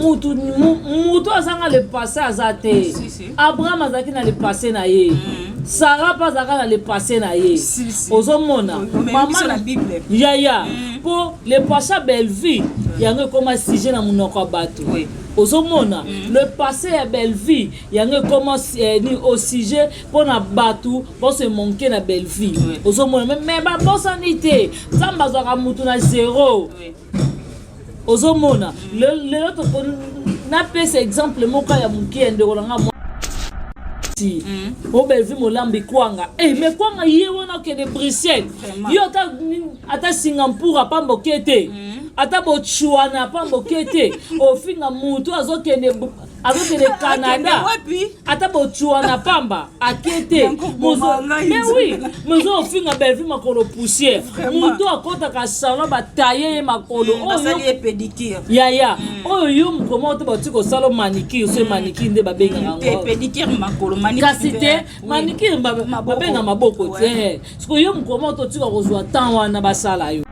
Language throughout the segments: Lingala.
mutu azanga le passé azate. Abraham azaki na le passé na ye. Sarah pas azaka na le passé na ye. Ozomona. Maman na Bible. Ya. Pour le passé belle vie, yanga comme sujet na munoko bato. Ozomona. Le passé est belle vie, yanga comme ni au sujet pour na bato pour se manquer na belle vie. Ozomona mais ba bosanité, samba zaka mutu na zéro. Ozomona. Le autre na pese exemple moka ya muki ndolanga o belvi molambi kwanga mais kwanga ye wana ke de Bruxelles yo ata Singapour apambo kete ata Botswana apambo kete o finga mutu azokende Canada ata Botswana pamba akete mais oui mozo o finga belvi makolo poussière mutu akota ka salon ba tailler makolo o yo pédicure ya o yo mkomo to batiko salon manicure so manicure nde babenga ngo pédicure makolo kasite manicure babenga maboko te siko yo mkomo to tika kozwa temps wana basala yo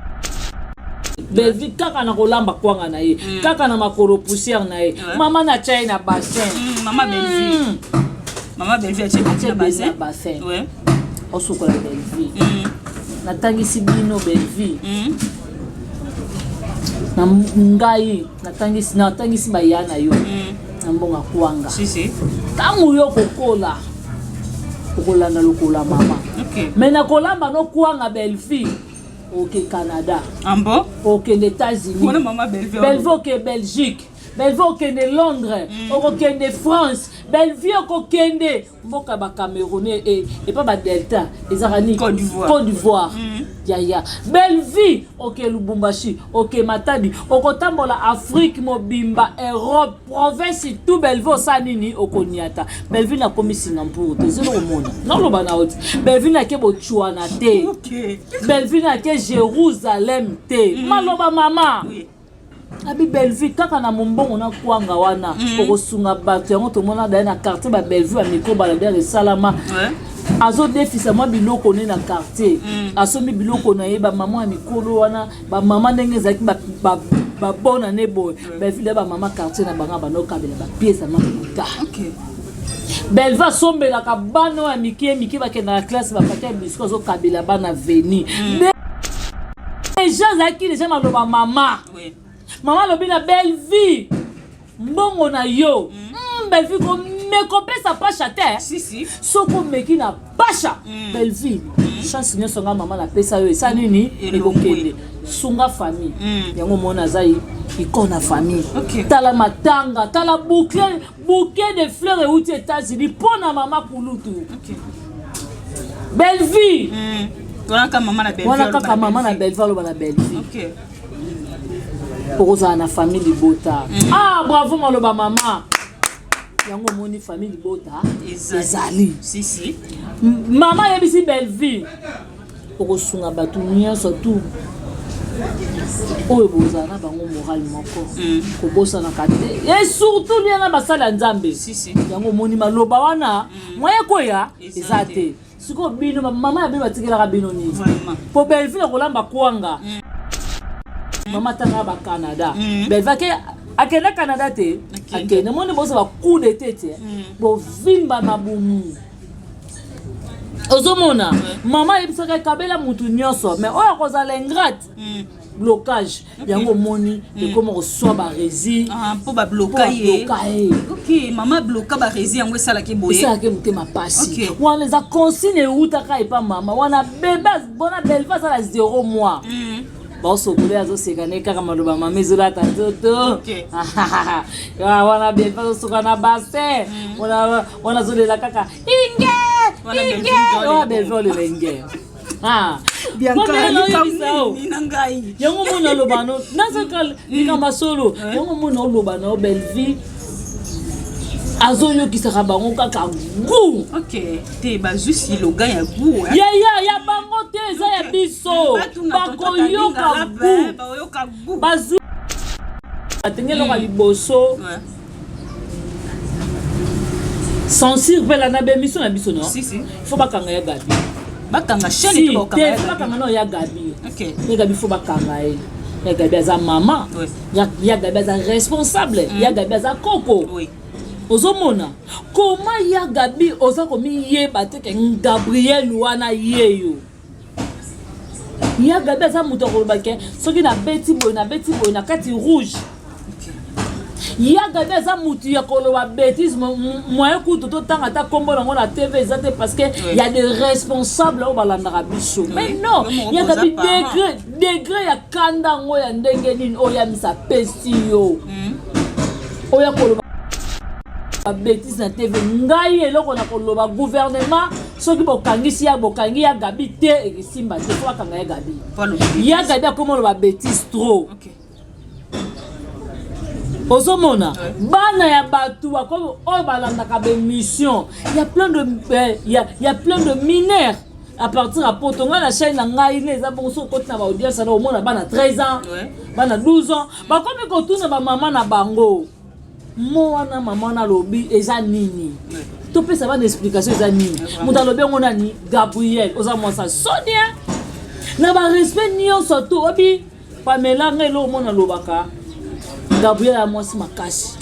belvi kaka na kolamba kwanga na ye kaka na makolo poussière na ye mama na chai na bassin mama belvi a bassin ouais osukola belvi na tangisi bino belvi na ngai na tangisi bayana yo na mbonga kwanga tangu yo kokola na lokola mama mais na kolamba no kwanga belvi OK Canada ambo OK les États-Unis belvi OK Belgique belvi OK Londres OK France belvi OK mboka ba Camerounais et pas ba Delta ezarani Côte d'Ivoire ya belvi OK Lubumbashi OK Matadi OK tambola Afrique mobimba Europe province tout belvi osanini okoniata belvi na komi Singapour te zelo mona non lo bana oti belvi na ke Botswana te belvi na ke Jérusalem te maloba mama abi belvi kaka na mombongo na kwanga wana okosunga bato yango tomona dai na quartier ba belvi ba miko bala der salama azo defisa mwa biloko ne na quartier asomi biloko na ye ba mama ya mikolo wana ba mama ndenge zaki ba bona ne boy belvi le ba mama quartier na banga banoka bela ba pièce ma buka belva sombela ka bano ya miki ba ke na classe ba paquet biscuit zo kabela bana veni déjà zaki déjà maloba mama maman lobi na belle vie mbongo na yo belle vie ko me kopesa pasha te si soko meki na pasha belle vie chance nyo songa maman na pesa yo esa nini ekokende sunga famille yango mona zai ikona famille tala matanga tala bouquet de fleurs et aux États-Unis pona maman kulutu belle vie wana ka maman na belle vie loba na belle vie pour na famille libota bravo maloba mama yango moni famille libota ezali si mama yebisi belle vie pour sunga batu nyonso tout oyo bozana bango moral moko ko bosa na kate et surtout liana basala nzambe yango moni maloba wana moye koya ezate siko bino mama yabe batikela ka bino ni po belle vie kolamba kwanga mama tanga ba Canada belva ke akena Canada te akena moni bosa ba coup de tête bo vimba mabumu ozomona mama yebisaka kabela mutu nyonso mais oya kozala ingrate blocage yango moni et comment reçoit ba rési pour ba bloquer OK mama bloquer ba rési yango sala ke boye ça ke mutema pasi wana za consigne utaka et pas mama wana bébé bona belva ça la 0 mois boso kule azo sekane kaka maloba mamezola tatoto wana belva zo sokana basse wana zolela kaka inge wana belva le inge bien yango mona lobano nazakal nikamba solo yango mona lobano belvi azoyo kisaka bango kaka gu te ba juste loga ya gu ya bango te za ya biso bakoyoka gu bazu atengelo ka liboso censure pela na be mission na biso no faut bakanga ya gabi bakanga chaîne to bakanga no ya gabi mais gabi faut bakanga ya Gabi aza maman, ya Gabi aza responsable, ya Gabi aza koko. Ozomona comment ya Gabi oza komi yeba te ke Gabriel wana yeyo. Ya Gabi aza muto kolobake soki na beti boy na kati rouge. Ya Gabi aza mutu ya koloba bêtise moyen kutu to tanga ta kombo nango na TV ezate parce que y a des responsables au balandaka biso. Mais non, ya Gabi degré ya kanda ngo ya ndenge nini oya misa pesi yo. Oya koloba bêtise na TV ngai eloko na koloba gouvernement soki bokangisi ya bokangi ya Gabi te ekisimba te fo bakanga ya Gabi. Ya Gabi akomoloba bêtise trop. Ozomona bana ya batu bakomi oyo balandaka mission. Il y a plein de mineurs à partir à Potonga la chaîne na ngai les abonso côté na ba audience na omona bana 13 ans bana 12 ans bakomi ko tuna ba maman na bango mwana maman na lobi eza nini to pesa ba explication eza nini muta lobi ngona ni Gabriel ozamwa sa Sonia na ba respect nyonso to obi Pamela ngelo mona lobaka Gabriel a mwasi makasi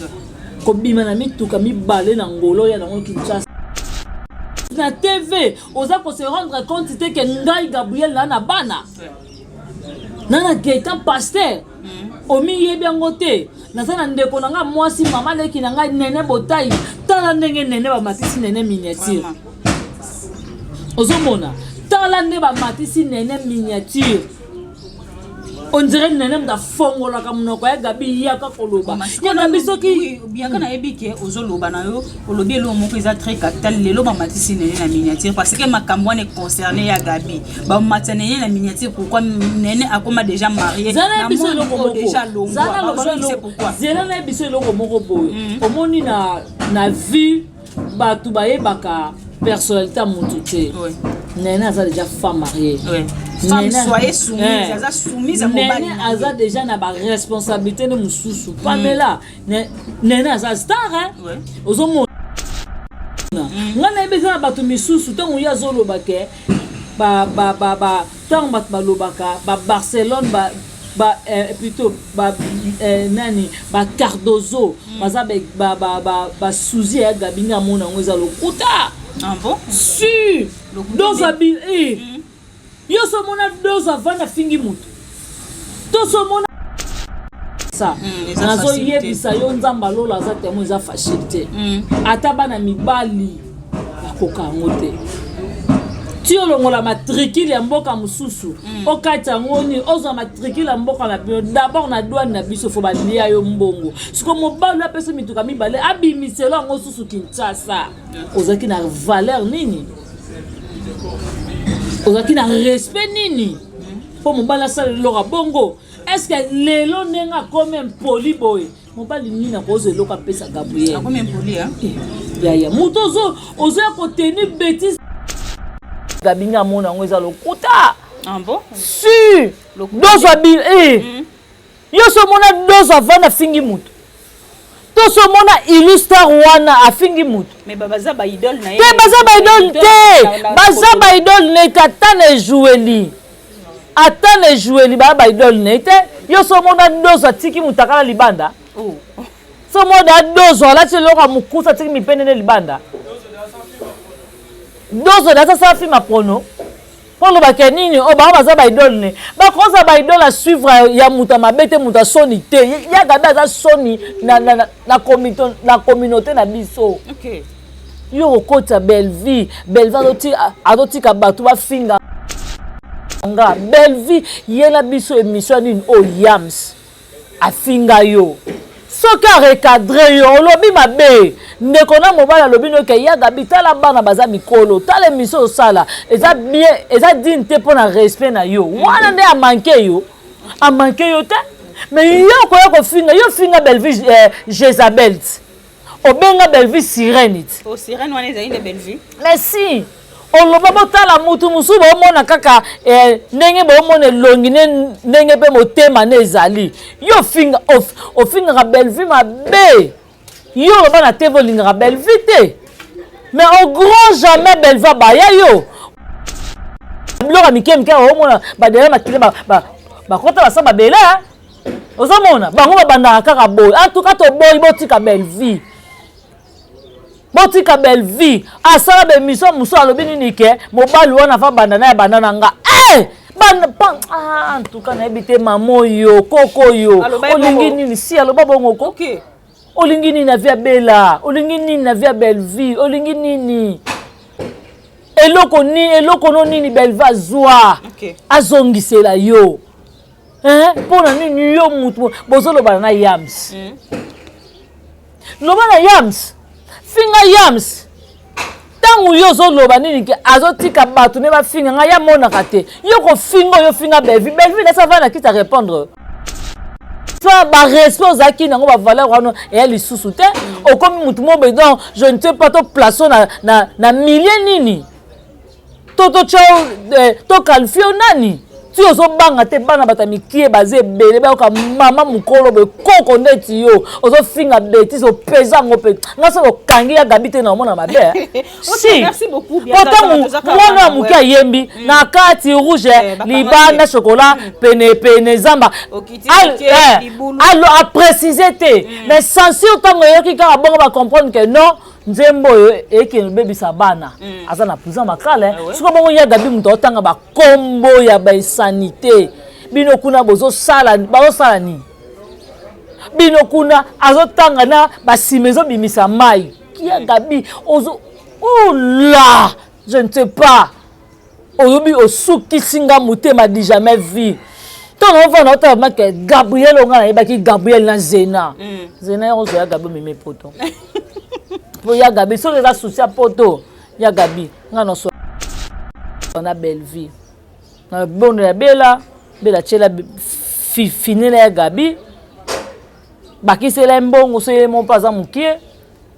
kobima na mituka mibale na ngolo ya nango Kinshasa na TV oza ko se rendre compte te que ngai Gabriel na bana nana Gaëtan pasteur omi yebi yango te nazana ndeko nanga mwasi mama leki nanga nene botai tala ndenge nene ba matisi nene miniature ozomona tala ndenge ba matisi nene miniature. On dirait nene mda fongola ka munoko ya Gabi ya ka koloba ya Gabi soki bien kana ebike ozoloba na yo olobi elo moko eza très capital lelo ba matisi nene na miniature parce que makambo ne concerné ya Gabi ba matene na miniature pourquoi nene akoma déjà marié na moko déjà longo c'est pourquoi zela na biso eloko moko boye omoni na vie batu ba yebaka personnalité mutu te nene aza déjà femme mariée. Femme soyez soumise, aza soumise à mon mari. Nene aza déjà na ba responsabilité de mususu. Pamela, nene aza star hein. Ozomona. Ngana ebeza na batu misusu tango ya zoloba ke tango batu balobaka ba Barcelone plutôt nani ba Cardozo baza ba Suzy ya Gabi nga mona ngo eza lokuta. Ah bon? Si. Dans habil yo so mona doza vana fingi mutu to so mona ça nazo yebisa yo nzamba lola za temo za facilité ata bana mibali bakoka ngote ti olongola matricule ya mboka mususu okata ngoni ozo matricule ya mboka na bio d'abord na douane na biso fo balia yo mbongo siko mobali apesa mituka mibale abimiselo ngo susu Kinshasa ozaki na valeur nini ozaki na respect nini po mobali asala loka bongo est-ce que lelo nenga comme poli boy mobali nini na kozo loka pesa Gabriel comme poli hein ya mutozo ozo ko tenir bêtise Gabinga mona ngo eza lokuta. Ah bon? Si dozo abil yo so mona dozo avana fingi mutu to so mona illustre wana afingi mutu mais baza ba idole na ye te baza ba idole te baza ba idole ne katane joueli atane joueli ba idole ne te yo so mona dozo atiki mutakala libanda so mona dozo ala tshelo mukusa tiki mipene libanda dozo da sa fi ma prono polo ba kenini o ba baza ba idole ne ba koza ba idole a suivre ya muta mabete muta soni te ya Gabi za soni na communauté na biso. OK. Yo okota Belleville adoti ka batu ba finga nga Belleville yela biso émission nini o Yams afinga yo soki recadrer yo olobi mabe ndeko na mobala lobi no ke ya Gabi tala bana baza mikolo tala émission osala eza bien eza digne te pona respect na yo wana nde a manqué yo te mais yo koya ko finga yo finga Belleville Jezabel obenga Belleville Sirène o Sirène wana eza inde Belleville mais si oloba botala mutu musu bomona kaka ndenge bomona elongi ndenge pe motema na ezali yo finga ofinga Belleville mabe yo oloba na TV olingaka Belleville te mais au grand jamais Belleville baya yo biloko mike omona badele makile bakota basa babela ozomona bango babandaka kaka boy en tout cas to boy botika belle vie botika belle vie asala bemission muso alobi nini ke mobali wana fa banda na ya banda na nga en tout cas nayebi te mamo yo koko yo olingi nini si aloba bongo ko olingi nini na via bela olingi nini na via belle vie olingi nini eloko no nini belle vie azwa azongisela yo mpona nini yo mutu bozolobana na yams loba na yams finga yams tangu yo zoloba nini ke azotika bato ne bafinga nga ya monaka te yo kofinga yo finga belvi nasa vana kita répondre fa ba respect ozaki nango ba valeur wana ya lisusu te okomi mutu mobe donc je ne sais pas to place na millier nini to qualifie nani ti ozobanga te bana bata mikie baze ebele bayoka mama mokolo boye koko ndeti yo ozofinga betise opezango mpe ngasi okangi ya gabi te na omona mabe si otango mwana ya moke ayembi na kati rouge libanda chocolat pene zamba aprécise te mais sensi otango eyoki kaka bongo bacomprendre que non nzembo oyo ekende bebisa bana aza na prison makala siko bongo ya gabi mutu otanga bakombo ya basanité bino kuna bazosala nini bino kuna azotanga na basime ezobimisa mai ya gabi ola je ne sais pas oyobi osukisi nga motema di jamais vu ntango ovanda otala ke Gabriel onga nayebaki Gabriel na Zena yo ozoya gabi omeme poto po ya gabi soki eza susi ya poto ya gabi nga noso na belle vie na bondo ya bela tiela finela ya gabi bakisela mbongo so ye mo paza mukie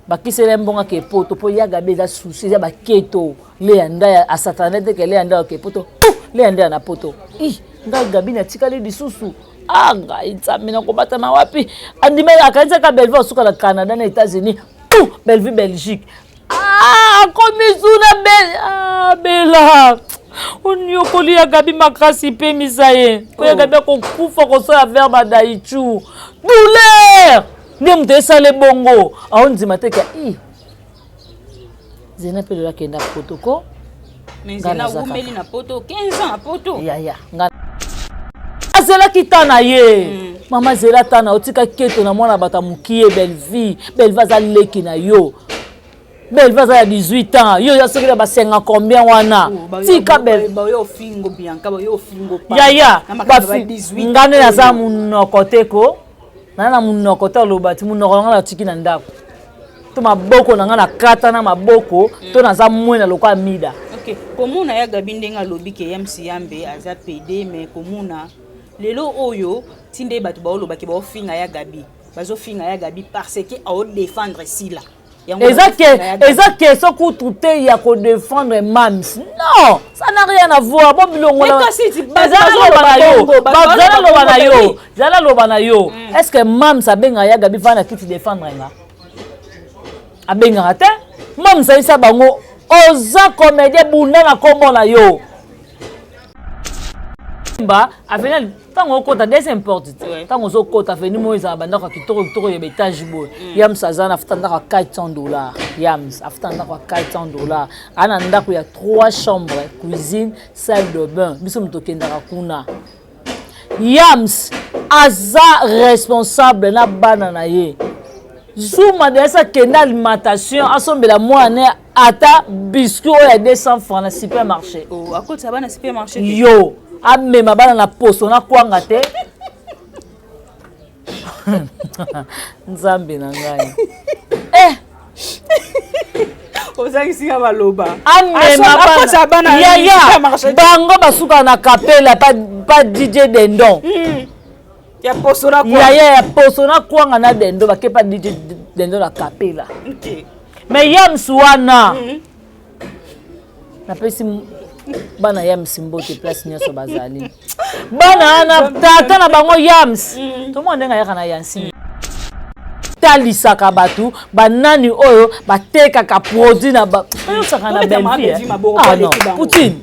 bakisela mbongo ke poto po ya gabi eza susi ya baketo le yanda ya asatana te ke le yanda ke poto le yanda na poto nga gabi na tikali lisusu nga itsamina ko batama wapi andima akanza ka belle vie osuka na Canada na États-Unis belle vie Belgique komi zuna bela onyokoli ya gabi makasi pe misaye ko ya gabi kokufa kosoya verbe daichu douleur nde mutu esale bongo aondima te ka Zena pe lola kenda poto ko mais Zena umeli na poto 15 ans na poto ya azela kitana ye mama zela tana otika keto na mwana bata mukie belle vie aza leki na yo belle vie aza ya 18 ans yo ya soki na basenga combien wana tika belle yo fingo bianca yo fingo pa ngane naza munoko te ko na munoko te oloba ti munoko nga na tiki na ndako to maboko na nga na kata na maboko to naza mwena lokwa mida komuna ya gabi ndenga lobi ke yamsi yambe aza pede mais komuna lelo oyo tinde bato baoloba ke baofinga ya gabi bazofinga ya gabi parce que ao défendre sila eza question kutu te ya ko défendre mams non ça n'a rien à voir bon bilongo zala loba na yo est-ce que mams abenga ya gabi vana kiti défendre nga abenga te mams isa bango oza comédien bunda na kombo na yo avenel tango okota des importe tango ozokota veni mo ezala bandako ya kitoko ya betage boye yams aza na afuta ndako ya $400 yams afuta ndako ya $400 ana ndako ya 3 chambres cuisine salle de bain biso moto okendaka kuna yams aza responsable na bana na ye zuma desa kenda alimentation asombela mwana ata biscuit oyo ya 200 francs na supermarché akotisa bana supermarché yo amema bana na poso na kwanga te nzambe na ngai ozakisinga baloba amema bana yaya bango basuka na kapela pa DJ Dendon ya poso na kwanga ya poso na kwanga na Dendon bakepa DJ Dendon na kapela mais yams wana napesi bana yams mbote place nyonso bazali bana ana tata na bango yams to mo ndenga yaka na yansi talisaka batu banani oyo batekaka produit na ba saka na belle vie ah non Poutine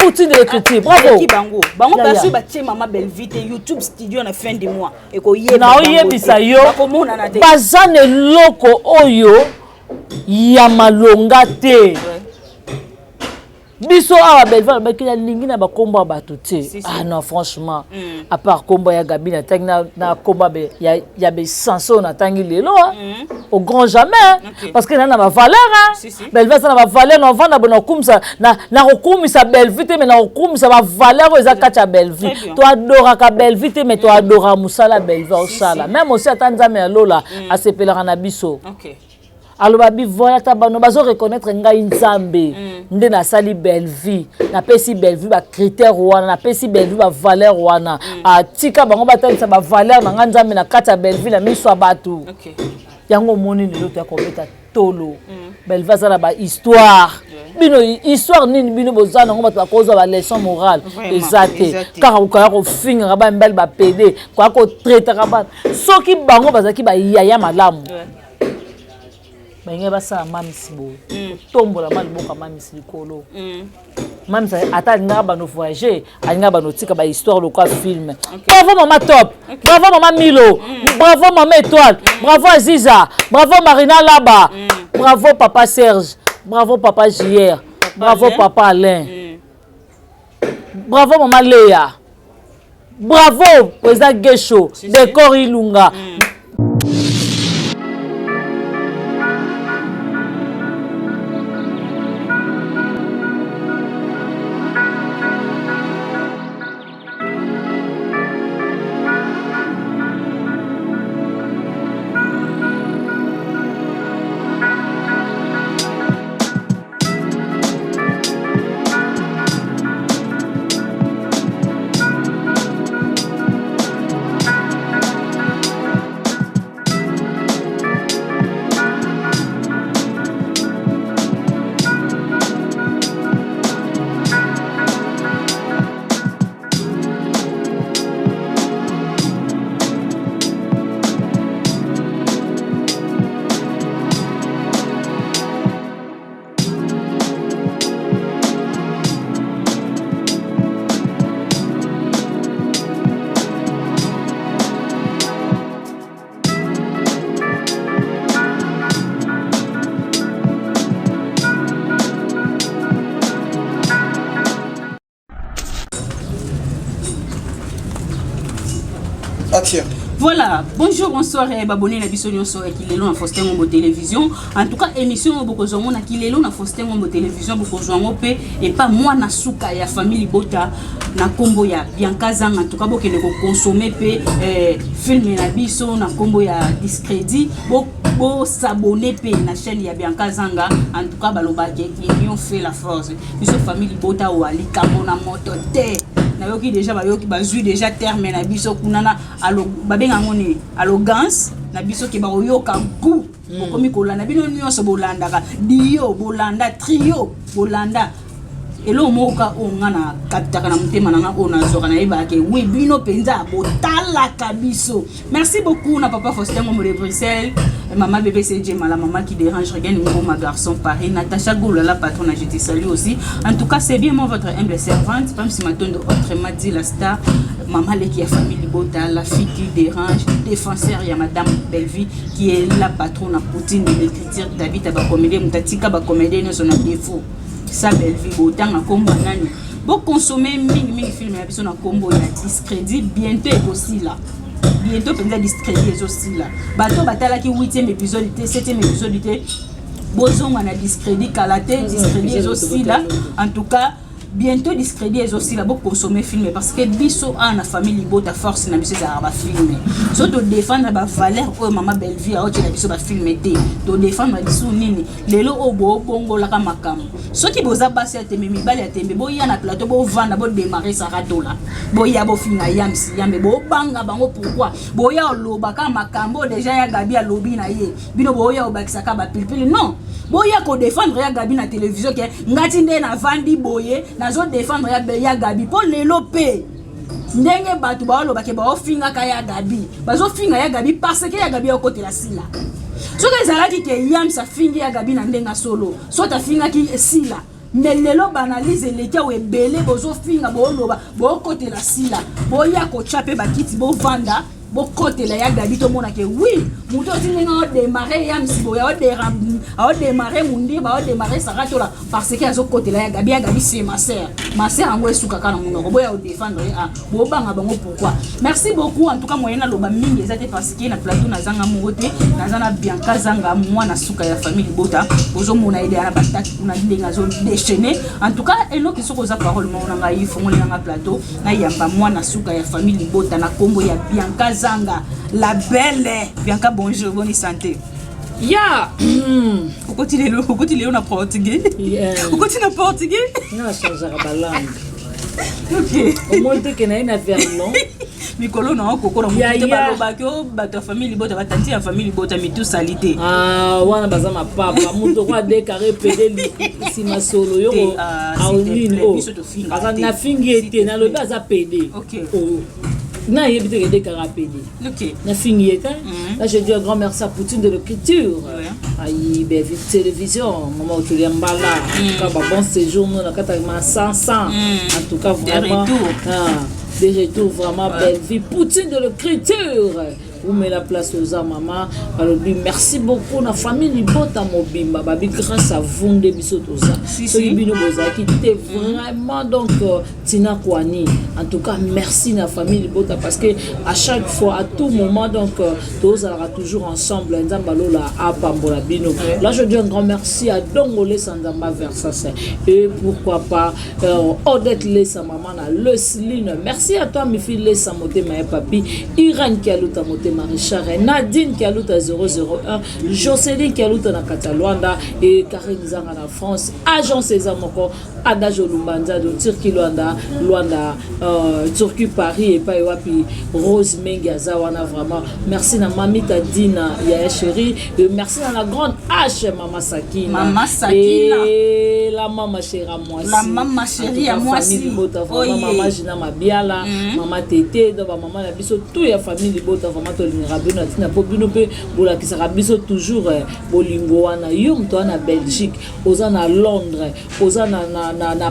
outil de l'écriture. Bravo. Qui bango perso batie Maman Belleville te YouTube studio na fin de mois et ko na oyebisa yo bazane loko oyo ya malonga te biso awa Belleville bakina lingi na bakombo bato te ah non franchement à part kombo ya Gabi na tangi na komba ya be sanso na tangi lelo au grand jamais parce que na ba valeur Belleville na ba valeur na vanda bona kumsa na rokumisa Belleville te mais na rokumisa ba valeur eza kacha Belleville to adora ka Belleville mais to adora musala Belleville au sala même aussi atanzame lola asepelaka na biso alors babi voilà tabano bazo reconnaître ngai nzambe nde na sali Belleville na pesi Belleville ba critère wana na pesi Belleville ba valeur wana atika bango batalisa ba valeur na nzambe na kata Belleville na miso abatu yango moni lelo to akobeta tolo Belleville za ba histoire bino histoire nini bino bozana ngo bato bakozwa ba leçon morale ezate car ukaya ko finga ba mbel ba PD kwa ko traiter ba soki bango bazaki ba yaya malamu Benye basa mamisi bo tombola maliboka mamisi likolo mamisi ata nga ba no voyager nga ba no tika ba histoire le quoi film bravo maman top bravo maman Milo bravo maman Étoile bravo Aziza bravo Marina Laba bravo papa Serge bravo papa JR bravo papa Alain bravo maman Léa bravo président Gesho Décor Ilunga Action. Voilà, bonjour, bonsoir et abonné à Biso Nyonso et Kilelo na Faustin Ngombo télévision. En tout cas, émission Bokozongo na Kilelo na Faustin Ngombo télévision Bokozongo pe et pas moi na suka ya famille Bota na kombo ya Bianca Zang. En tout cas, bokene ko consommer pe film na Biso na kombo ya discrédit. Bo s'abonner pe na chaîne ya Bianca Zanga. En tout cas, balobake union fait la force. Biso famille Bota ou ali kabona moto te. Na yoki déjà bayoki bazui déjà terme na biso kunana alo babenga ngoni arrogance na biso ke ba oyoka goût bokomi kolanda bino nyonso bolandaka dio bolanda trio bolanda elo moka ongana kapitaka na mutema nanga ona zoka na yeba ke oui bino penza botala kabiso. Merci beaucoup na papa Faustin Ngombo de Bruxelles, maman bébé CJ la maman qui dérange regagne mon ma garçon Paris, Natacha Goula la patronne, je te salue aussi. En tout cas, c'est bien moi votre humble servante, même si maintenant autrement dit la star maman qui a famille Bota, la fille qui dérange, défenseur il y a madame Belleville qui est la patronne à Poutine de l'écriture David ba comédie mutatika ba comédie ne son défaut. Ça Belleville Bota na kombo nani. Bon consommer mingi film na biso na kombo ya discrédit bientôt aussi là. Bientôt peut-être discrédit aussi là. Bato batala ki 8e épisode, 7e épisode, bozong na discrédit kalaté, discrédit aussi là. En tout cas, bientôt discrédit aussi là pour consommer film parce que biso a na famille Bota force na biso za ba film. So to défendre ba valeur o maman Belleville a oche na biso ba film té. To défendre biso nini lelo o bo bongo la ka makam. So ki boza basi ya tembe mibali ya tembe bo ya na plateau bo vanda bo démarrer sa radio là. Bo ya bo finga yamsi yambe bo banga bango pourquoi? Bo ya loba ka makambo déjà ya Gabi a lobby na ye. Bino bo ya obakisa ka ba pilpili non. Bo ya ko défendre ya Gabi na télévision ke ngati nde na vandi boye nazo défendre ya Gabi pour lelo pe ndenge batu ba lo bake ba ofinga ka ya Gabi bazo finga ya Gabi parce que ya Gabi okote la sila so que ezalaki ke yam sa fingi ya Gabi na ndenga solo so ta finga ki sila mais lelo banalise eleki awa ebele bozofinga booloba bookotela sila boya kotia mpe bakiti bovanda bokotela ya Gabi tomona ke oui moto otinenga odémarrer ya msiboya odémarrer mundiba odémarrer saratola parce que azokotela ya Gabi c'est ma sœur yango esukaka na monoko boya odéfendre bobanga bango pourquoi. Merci beaucoup en tout cas moyena loba mingi ezate parce que na plateau nazanga mogote nazana Bianca Zanga mwana suka ya famille Bota bozomona ide ana bataki kuna ndenga zo déchaîner en tout cas enoki soko za parole mona ngai fongole na plateau na yamba mwana suka ya famille Bota na kombo ya Bianca Zanga, la belle Bianca, bonjour, bonne santé. Ya au quotidien on a portugais. Au quotidien portugais. Non, changer la langue. OK. Au moins que na ina vernon. Mikolo na okoko na mutu baloba ke bato famille Bota batanti ya famille Bota mitu salité. Ah, wana bazama papa, mutu kwa décaré pédé si masolo yo aulino. Aka na fingi ete na loba za pédé. OK. Non, il y a des carapédés. Ok. La fini est là, je dis un grand merci à Poutine de l'écriture. Aïe, télévision, maman, tu l'as emballé. En tout cas, bon séjour, nous, on a 500. En tout cas, vraiment. Des retours, vraiment belle vie. Poutine de l'écriture. Vous mettez la place aux hommes, maman. Alors, merci beaucoup. La famille Bota Mobimba, babi, grâce à vous, de Bissotosa. Si, qui était vraiment donc Tina Kwani. En tout cas, merci la famille Bota parce que à chaque fois, à tout moment, donc, tous sera toujours ensemble. Là, je dis un grand merci à Dongole Sandamba Versassin. Et pourquoi pas Odette Lessa, maman, le Sline. Merci à toi, mes filles Lessa Moté, ma papi. Irène qui a l'outa Moté. Marichard, Nadine qui a l'outa 001, Jocelyne qui a l'outa na Cataluanda et Karine Zanga na France, Agent César Moko, Adajo Lumbanda de Turquie Luanda, Turquie Paris et Païwapi, Rose Mengaza, wana vraiment. Merci na Mamita Dina, ya chérie, merci à la grande H, Mama Sakina. Mama Sakina. Et la maman chérie à moi. La maman chérie à moi aussi. Maman Gina Mabiala, Maman Tété, maman la biso, tout ya famille Bota vraiment. Toujours Bolingoana, Yum, toi na Belgique, aux en Londres, aux en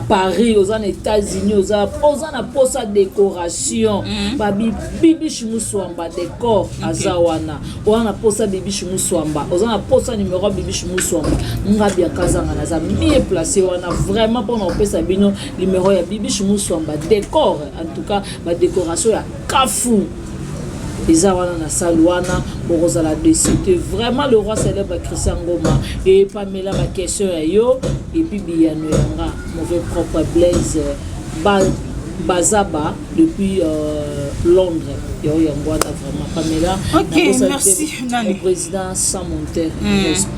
Paris, aux en États-Unis, aux en posa décoration, babi bibi chimuswamba décor azawana, aux en posa bibi chimuswamba, aux en posa numéro bibi chimuswamba, ngabia kazanga naza mieux placé, on a vraiment pour nous pesa bino numéro ya bibi chimuswamba décor, en tout cas ma décoration ya Kafou. Izawana na Salouana, Borozala de cité. Vraiment, le roi célèbre Christian Ngoma. Et Pamela, ma question est yo. Et puis, Biyano Yanga, mauvais propre Blaise Bazaba, depuis Londres. Yo Yangwana, vraiment. Pamela, ok, merci. Le président Samonter.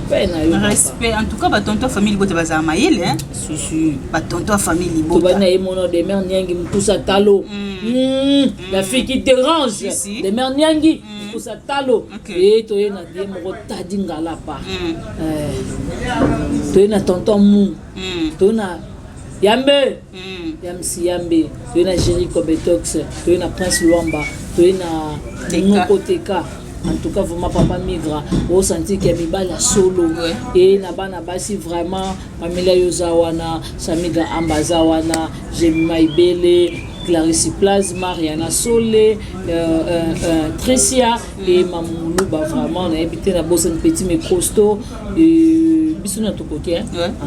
Respect. En tout cas, tonton famille Bota Bazama Maïl, hein? Si. Tonton famille Bota. Tu vas mon nom de mère Niangi Moussa Talo. La fille qui te range, les mères Niangi, pour sa talo. Et tu es na die moro tadinga la pa. Tu es na tonton Mou. Tu es na Yambe. Yamsi Yambe. Tu es na Jericho Betox. Tu es na Prince Luamba. Tu es na Nokoteka. En tout cas, vraiment, papa migra. Au senti qu'il y a mis la solo. Et na basi vraiment, Pamela Yozawana, Samiga Ambazawana, Jemima Ibele. Clarisse Plasma, Mariana Solé, Tricia et Mamoulou, vraiment, on a habité dans un petit mais costaud. Bisous dans tout côté. En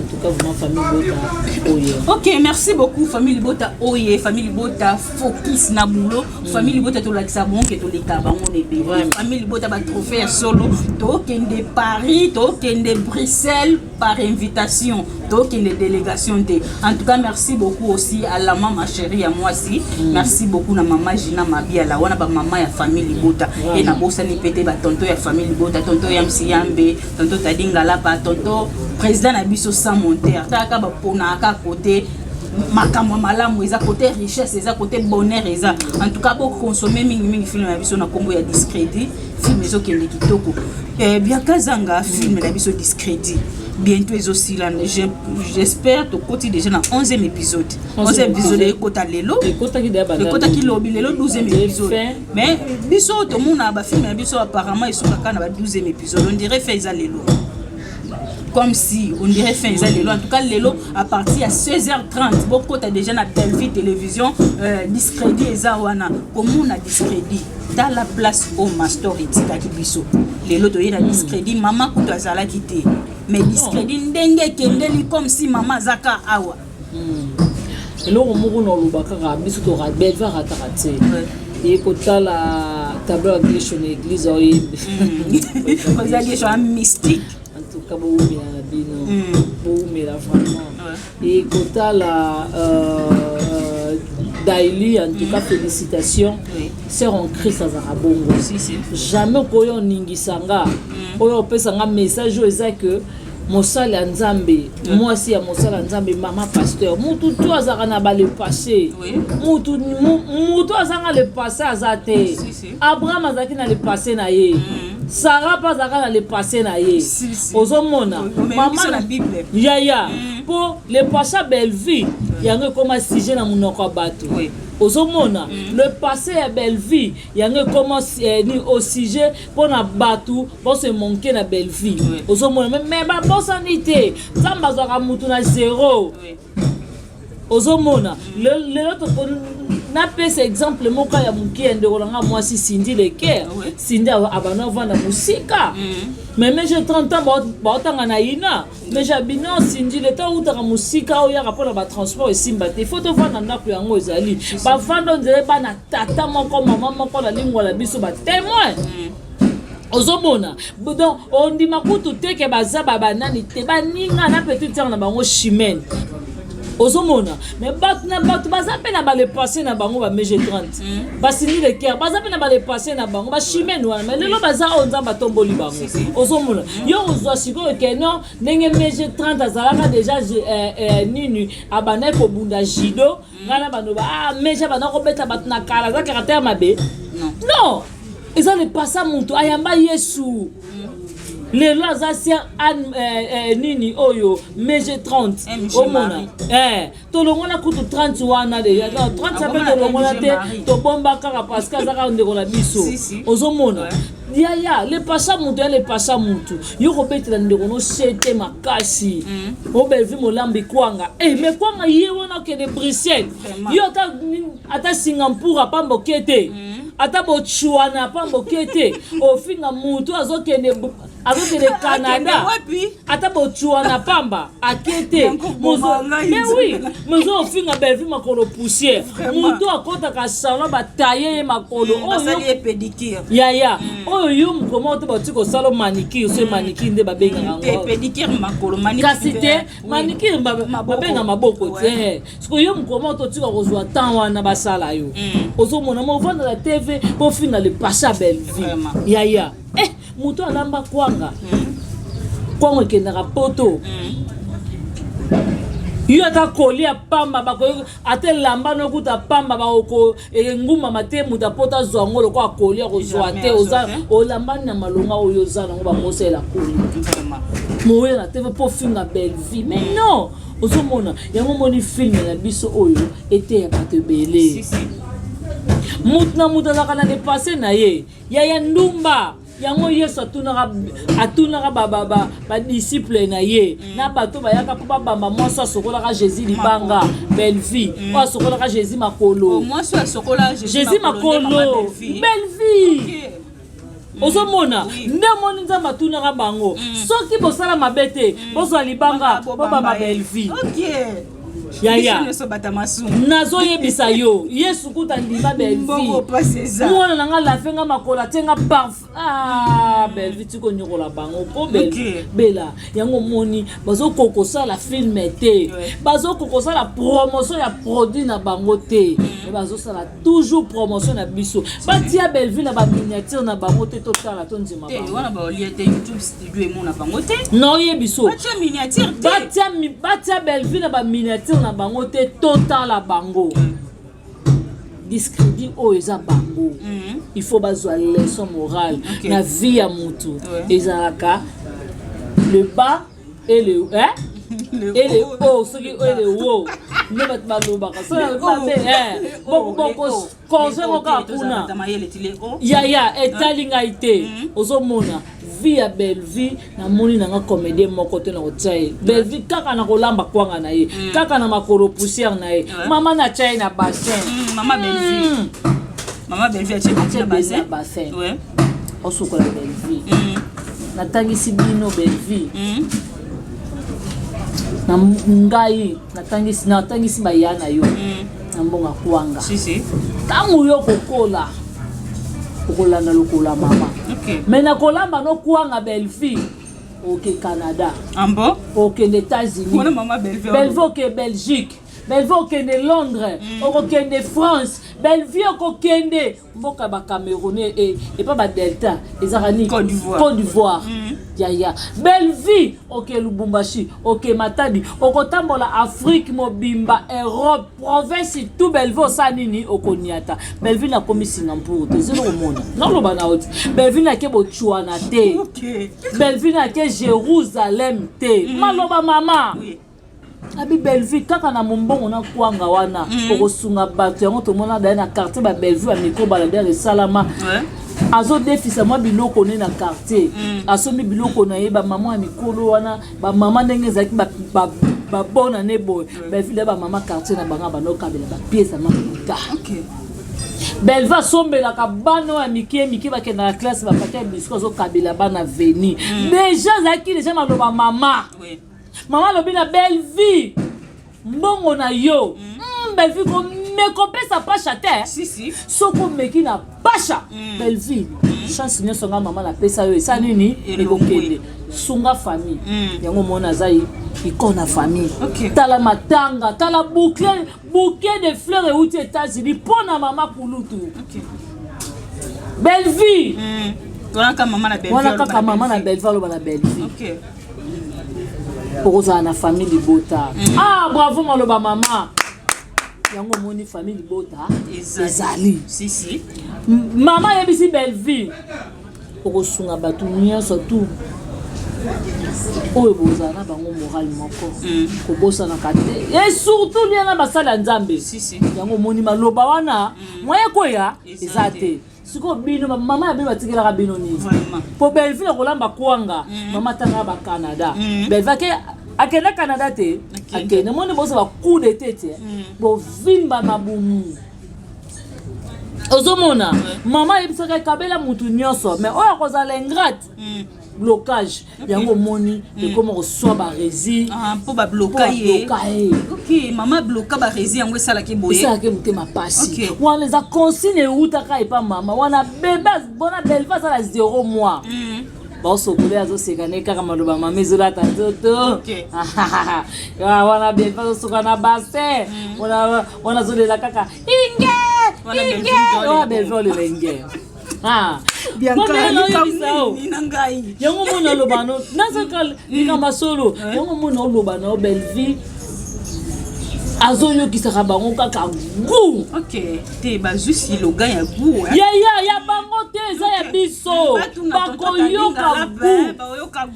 tout cas, vraiment, famille Bota Oye. Ok, merci beaucoup, famille Bota Oye, famille Bota Focus Nabulo, famille Bota tout l'axamon qui est tout les cabans, on est bien. Famille Bota va trophée solo, token de Paris, token de Bruxelles par invitation, token de délégation. En tout cas, merci beaucoup aussi à la maman chérie, à moi aussi. Merci beaucoup à maman Gina Mabiala, on a pas maman et famille Bota. Et na bossa ni pété ba tonto ya famille Bota, tonto Yamsi Yambe, tonto Tadinga la pa tonto président Nabiso Samonter. Taka ba pona ka côté makamwa malamu eza côté richesse eza côté bonheur eza. En tout cas beaucoup consommer mingi film na biso na kombo ya discrédit, film ezo kende kitoko. Bianca Zanga film na biso discrédit. Bientôt ils aussi là, j'espère au côté déjà dans 11e épisode. 11e épisode de Kota Lelo. Le Kota qui lobby Lelo 12e épisode. Mais biso tout le monde a ba film biso apparemment ils sont quand na 12e épisode. On dirait fait ça Lelo. comme si on dirait fin ça lelo en tout cas lelo à partir à 16h30 beaucoup t'as déjà na Belleville télévision discrédit ezawana comment on a discrédit dans la place au master etika kibiso lelo to yena discrédit maman kuto azala kité mais discrédit ndenge kendeli comme si maman zaka awa eloko moko na lobaka ka biso to ra Belleville ratarate et kota la table d'église na église oyembe vous allez jouer mystique en tout cas boumela na bino boumela vraiment et kota la Daily en tout cas félicitations c'est en Christ azara bongo jamais koyo ningisanga oyo pesanga message eza que mosala ya nzambe mwasi ya mosala ya nzambe mama pasteur mutu to azaka na ba le passé mutu azanga le passé azate Abraham azaki na le passé na ye Sarah pas azaka na le passé na ye ozomona mama na Bible yaya pour le passé Belleville yango koma sujet na munoko bato ozomona le passé ya Belleville yango commence ni au sujet pour na batu pour se manquer na Belleville ozomona mais ba bosanité zamba zaka mutu na zéro ozomona le autre na pese exemple moka ya mukie ndolanga mwasi Cindy Leker Cindy abana vanda musika mais j'ai 30 ans ba otanga na ina mais j'abino Cindy le temps utaka musika oya rapona ba transport esimba te faut vanda ndako yango ezali ba vanda ndele ba na tata moko mama moko la lingwa la biso ba témoin ozomona donc on dit makutu teke baza babanani te baninga na petite sœur na bango chimène ozomona mais batu baza pe na ba le passé na bango ba meje 30 basini le cœur baza pe na ba le passé na bango ba chimène wana mais lelo baza onza batomboli bango ozomona yo ozwa siko ke non ndenge meje 30 azalaka déjà nini abana ko bunda jido ngana bano ba meje bana ko beta batu na kala za caractère mabe non ils ont le passé muntu ayamba Yesu les lois anciens nini oyo meje 30 omona to longona kutu 30 wana de 30 ça peut to longona te to bomba kaka parce que azaka ndeko na biso ozomona ya le pasa mutu yo kobetela ndeko no sete makasi o Belleville molambi kwanga mais kwanga ye wana ke de Bruxelles yo ata Singapour apambo kete ata botswana apambo kete ofinga mutu azokende Canada ata botswana pamba akete mais oui mozo ofinga Belleville makolo poussière mutu akota ka salon bataille makolo oyo pédicure ya oyo yo mkomo to batiko salo manicure so manicure nde babenga ngo pédicure makolo manicure manicure babenga maboko te siko yo mkomo to tiko kozwa temps wana basala yo ozomona mo vendre la TV pour finir le passé Belleville ya mutu alamba kwanga kwanga kendaka poto yo ata kolia pamba bako ate lamba no kuta pamba bako nguma mate muta pota zongo loko akolia kozwa te oza olamba na malonga oyo zana ngo bamosela kuli moyo na TV pour finga Belleville mais non ozomona yango moni film na biso oyo était ya patebele mutna muta na dépassé na ye ya ndumba yango Yesu atunaka ba disciple na ye na bato bayaka po babamba mwasi sokolaka Jésus libanga Belleville o sokolaka Jésus makolo mwasi sokola Jésus makolo Belleville ozomona nde moni nzambe atunaka bango soki bosala mabete bozwa libanga bobamba Belleville ya nazo yebisa yo Yesu kuta ndima Belleville mwana nanga la fenga makola tenga parfum Belleville tiko nyokola bango ko bela yango moni bazo kokosa la film te bazo kokosa la promotion ya produit na bango te bazo sala toujours promotion na biso batia Belleville na ba miniature na bango te totala tonzima bango wana ba oliete YouTube studio emo na bango te non yebiso batia miniature te batia Belleville na ba miniature na bango te total la bango discrédit o eza bango il faut bazwa leçon morale na vie ya mutu ezalaka le bas et le et le haut ce qui est le haut ne bat balobaka ça beaucoup conseil ko kuna ya etalinga ite ozomona vie ya Belleville na moni nanga comédien moko te na otsaye Belleville kaka na kolamba kwanga na ye kaka na makolo poussière na ye mama na tsaye na bassin Maman Belleville. Maman Belleville a bassin ouais osokola Belleville natangisi bino Belleville na ngai natangisi bayana yo na mbonga kwanga si tangu yo kokola okolanda lokola mama mais na kolamba no kwanga Belleville ok Canada ambo ok les États-Unis maman Belleville ok Belgique Belleville okende Londres okende France Belleville okende mboka ba Camerounais et pas ba Delta ezarani Côte d'Ivoire ya Belleville ok Lubumbashi ok Matadi okotambola Afrique mobimba Europe province tout Belleville sanini okoniata Belleville na komi Singapour te zelo mona non loba na oti Belleville na ke Botswana te Belleville na ke Jérusalem te maloba mama abi Belleville kaka na mombongo na kwanga wana okosunga bato yango tomona dai na quartier ba Belleville ya miko balader esalama azo defisa mwa biloko ne na quartier asomi biloko na ye ba mama ya mikolo wana ba mama ndenge ezaki ba bona ne boy Belleville ba mama quartier na banga banokabela ba pièce ma puta Belleville sombelaka bana ya miki bakenda na classe bapaka biscuit zo kabela bana veni déjà maloba mama Maman lobina Belleville mbongo na yo Belleville ko mekopesa pasha te si soko meki na pasha Belleville chance nyo songa mama na pesa yo esa nini ekokende sunga famille yango mona zai ikona famille tala matanga tala bouquet de fleurs et aux États-Unis pona mama kulutu Belleville wana ka mama na Belleville lo na Belleville Pour na famille Libota. Ah bravo maloba mama. Yango moni famille Libota. Ezali. Si. Mama yebisi Belleville. Pour sunga batu nyonso tout. Oyo bozana bango moral moko. Ko bosa na kate. Et surtout liana basala nzambe. Si. Yango moni maloba wana moye koya ezate. Siko bino mama ya bino batikela bino ni po Belleville kolamba kwanga mama tanga ba Canada Belleville ke akena Canada te akena moni bosa ba coup de tête bo vimba mabumu ozomona mama yebisaka kabela mutu nyonso mais oya kozala ingrate blocage yango moni et comment reçoit ba rési pour ba bloquer OK maman bloquer ba rési yango sala ke boye ça ke mutema pasi wana les a consigne utaka et pas maman wana bébé bona Belleville ça la 0 mois ba sokole azo sekane kaka maloba mama ezola tantoto wana Belleville sokana basse wana zolela kaka inge wana Belleville le inge bien yango mona lobano nazakal nikamba solo yango mona lobano Belleville azoyo kisaka bango kaka gu te ba juste loga ya gu ya bango te eza ya biso bakoyoka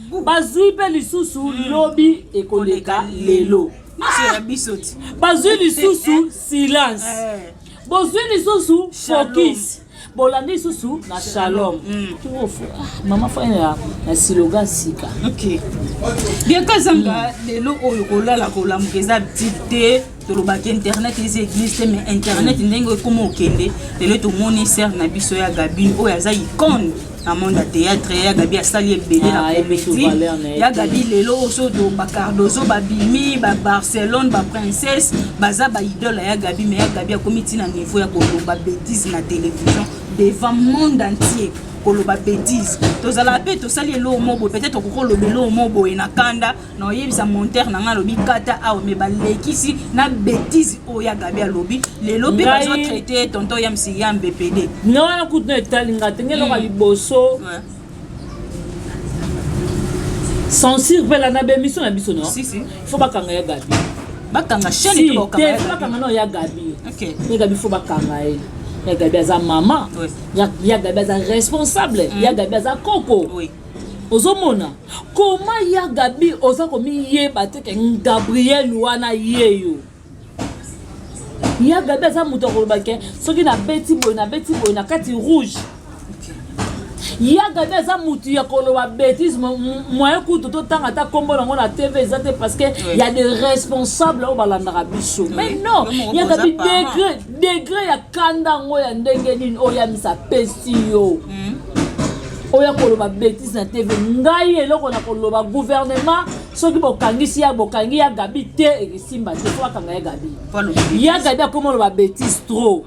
gu bazwi pe lisusu lobi ekoleka lelo bazwi lisusu silence bozwi lisusu focus bolandi susu na shalom mama fanya na siloga sika bien kazanga lelo oyo kolala kolamukeza activité tolobaki internet les églises mais internet ndenge comme okende lelo to moni ser na biso ya Gabi oyo aza icône na monde théâtre ya Gabi asali ebele na comédie ya Gabi lelo oso to bacardozo babimi ba Barcelone ba princesse baza ba idole ya Gabi mais ya Gabi akomi tina niveau ya koloba bêtise na télévision devant monde entier koloba bêtise tozala pe tosali elo mobo peut-être kokoloba elo mobo ena kanda na yebisa monteur na nga lobi kata awo me balekisi na bêtise oya Gabi alobi lelo pe bazo traiter tonton Yamsi Yambe PD non écoute na talinga tengelo ka liboso censure pe la na bémission na biso non si faut bakanga ya Gabi bakanga chaîne to bakanga no ya Gabi ya Gabi faut bakanga ele ya Gabi aza mama ya Gabi aza responsable ya Gabi aza koko ozomona koma ya Gabi oza komi yeba te ke Gabriel wana yeyo ya Gabi aza muto koloba ke soki na beti boy na kati rouge ya Gabi aza mutu ya koloba bêtise moyen kutu to tanga ta kombo nango na TV ezate parce que il y a des responsables au balandaka biso mais non ya Gabi degré ya kanda ngo ya ndenge nini oya misa pesi yo oya koloba bêtise na TV ngai eloko na koloba gouvernement soki bokangisi ya bokangi ya Gabi te ekisimba te fo bakanga ya Gabi ya Gabi akomoloba bêtise trop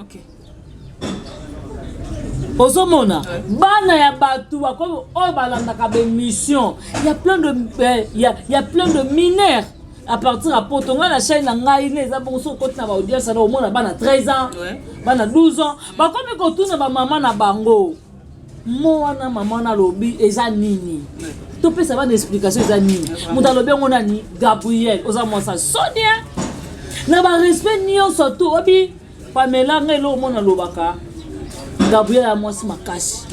Ozomona, bana ya batu comme oh balandaka be mission. Il y a plein de mineurs à partir à Potonga la chaîne na ngai les abonso côté na ba audience na omona bana 13 ans, bana 12 ans. Ba comme ko tuna ba maman na bango. Mo wana maman na lobi eza nini. To pesa ba explication eza nini. Muta lobi ngona ni Gabriel, ozamo sa Sonia. Na ba respect nio surtout obi Pamela ngelo mona lobaka. Gabriel a mwasi makasi